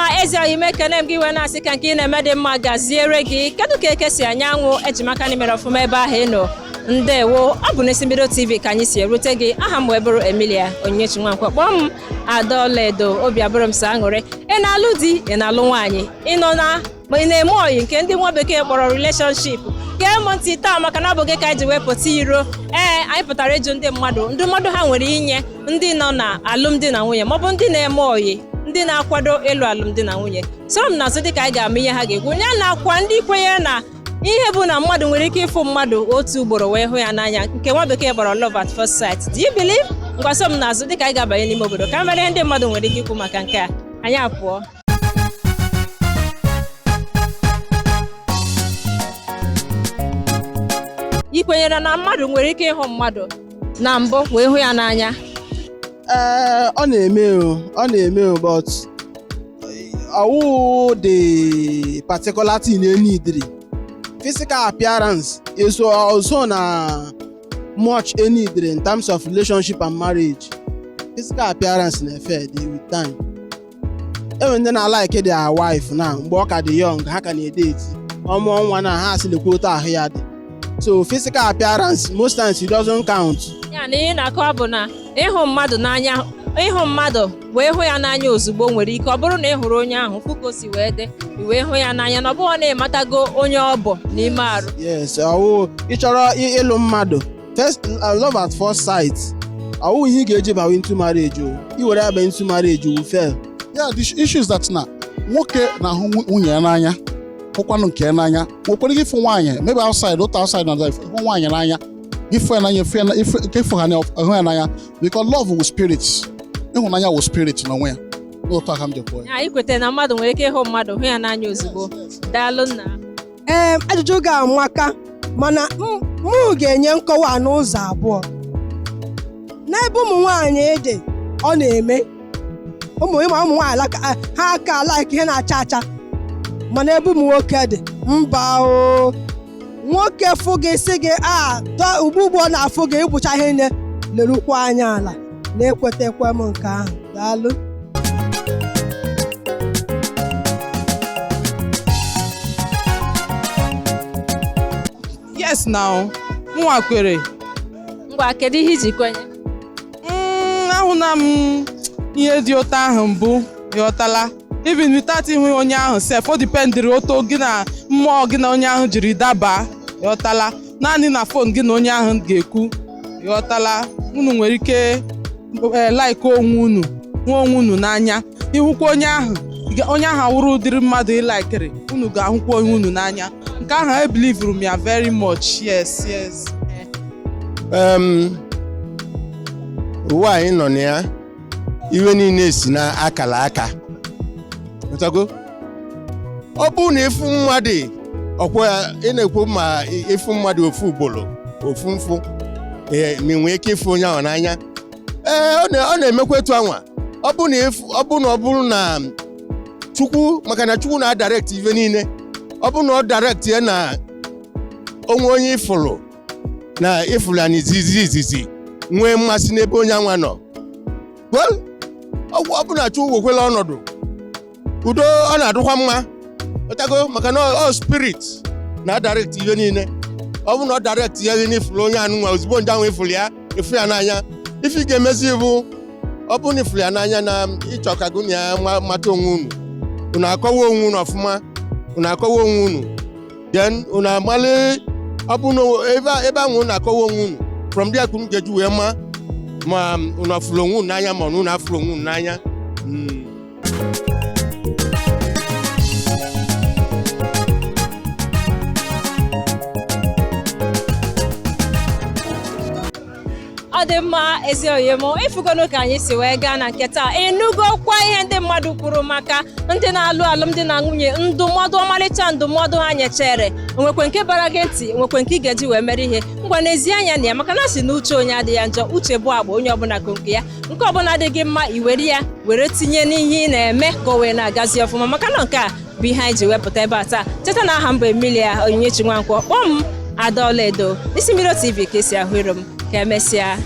mma ezi oyi mekene m gị wee na-asị ka nke ị na-eme dị mma gaziere gị kedu ka eke si anyanwụ ejimaka na mere ọfụma ebe ahụ ị nọ ndewo ọ bụ n'Isimbido TV ka anyị si erute gị aha m wee bụrụ Emilia Onyinyechi Nwankwo kpọọ m Adaoledo obi abụrụ m so aṅụrị ị na-alụ di ị na-alụ nwaanyị ị nọ na ma ị na-eme oyi nke ndị nwa bekee kpọrọ relationship gee m ntị taa maka na ọ bụ gị ka anyị ji wepụta iro anyị pụtara ịjụ ndị mmadụ ha nwere inye ndị nọ na alụmdi na nwunye maọbụ ndị na-eme oyi ndị na-akwado ịlụ alụmdi na nwunye soro m n'azụ dịka anyị ga-ama ihe ha ga-ekwu ya na-akwa ndị kwenyere na ihe bụ na mmadụ nwere ike ịfụ mmadụ otu ugboro wee hụ ya n'anya nke nwa bekee kpọrọ love at first sight. Do you believe? Ngwa so m n'azụ dịka anyị ga-abanye n'ime obodo ka mere ndị mmadụ nwere ike ikwu maka nke a anyị apụọ. Ị kwenyere na mmadụ nwere ike ịhụ mmadụ na mbụ wee hụ ya n'anya? Ọ na-eme but the particular thing you need. Physical appearance is also much needed in terms of relationship and marriage. Physical appearance in affair with time. Even then I like their wife now, work at the young, how can you date? One has the quota here. So physical appearance most times it doesn't count. Ya na ihe na-akọ bụ na ịhụ mmadụ n'anya ịhụ mmadụ wee hụ ya n'anya ozugbo nwere ike ọ bụrụ na ị hụrụ onye ahụ fuko si wee dị wee hụ ya n'anya na ọ bụghị na ịmatago onye ọ bụ n'ime arụ. Yes, ị chọrọ ịlụ mmadụ first love at first sight. Ọwụ ihe ị ga-eji bawa into marriage o. I were aba into marriage will fail. Yeah, the issue is that na nwoke na-ahụ nwunye ya n'anya hụkwanụ nke ya n'anya nwekwara ike ịfụ nwaanyị maybe outside otu outside na ịfụ nwaanyị n'anya ifu ya n'anya ifu ha hụ ya n'anya because love with spirit ịhụnanya with spirit n'onwe ya n'otu aka m ji kwuo ya. Ikwete na mmadụ nwere ike ịhụ mmadụ hụ ya n'anya ozugbo. Daalụ nna. Ajụjụ ga-amaka mana mụ ga-enye nkọwa n'ụzọ abụọ. N'ebe ụmụ nwaanyị dị ọ na-eme ụmụ nwaanyị ha aka like ihe na-acha acha mana ebe ụmụ nwoke dị mba o nwoke fụ gị sị gị ugbu ọ na-afụ gị ịbụcha ihe niile lerukwa anya ala na-ekwetekwe m nke ahụ. Daalụ. Yes now nwa kwere. Ngwa kedu ihe iji kwenye? Ahụna m ihe dị ụtọ ahụ mbụ ịghọtala even without ịhụ onye ahụ sef o dipendịrị otu gị na mmụọ gị na onye ahụ jiri daba ịghọtala naanị na fon gị na onye ahụ ga-ekwu ịghọtala unu nwere ike like onwe unu hụ onwe unu n'anya ịhụkwa onye ahụ awụrụ ụdịrị mmadụ ịlikiri unu ga-ahụkwa onwe unu n'anya nke ahụ I believe m ya very much. Yes. Ụwa anyị nọ na ya iwe niile si na akala aka ọ bụ na ịfụ mmadụ ọkwa ị na-ekwu ma ịfụ mmadụ ofu ugboro ofu mfụ ma nwee ike ịfụ onye ahụ n'anya ọ na-emekwa etu anwa ọ bụrụ na Chukwu maka na Chukwu na-direct ife niile ọ bụ na ọ direct ya na onwe onye ịfụrụ na ịfụrụ ya n'izizi nwee mmasị n'ebe onye anwa nọ ọ bụ na Chukwu wekwela ọnọdụ udo ọ na-adụkwa mma ọtago maka na ọ spirit na direct ihe niile ọ bụ na ọ direct ya gị n'ifụrụ onye anụnwa ozugbo nje ahụ ịfụrụ ya ịfụ ya n'anya ife ị ga-emezi bụ ọ bụ na ịfụrụ ya n'anya na ịchọ ka gụ na ya mata onwe unu akọwa onwe unu ọfụma unu akọwa onwe unu then unu amalị ọ bụ na ebe ahụ unu akọwa onwe unu from there ka unu ga-eji wee ma unu afụrụ onwe unu n'anya ma unu afụrụ onwe unu n'anya. Ọ dị mma ezi oyi m ịfụgono ka anyị si wee gaa na nke taa ịnụgokwa ihe ndị mmadụ kwuru maka ndị na-alụ alụmdi na nwunye ndụmọdụ ọmalịcha ndụmọdụ ha nyechere onwekwe nke bara gị ntị onwekwe nke ị ga-eji wee mere ihe ngwa n'ezi anya na ya maka na si na uche onye adịghị ya njọ uche bụ agba onye ọbụla ka nke ya nke ọbụla dị gị mma iwere ya were tinye n'ihe ị na-eme ka o wee na-agazi ọfụma maka na nke a bụ ihe anyị ji wepụta ebe a taa. Cheta na aha m bụ Emilia Onyinyechi Nwankwo kpọọ m Adaoledo. Isimbido TV ka esi ahụ iru m ka emesịa.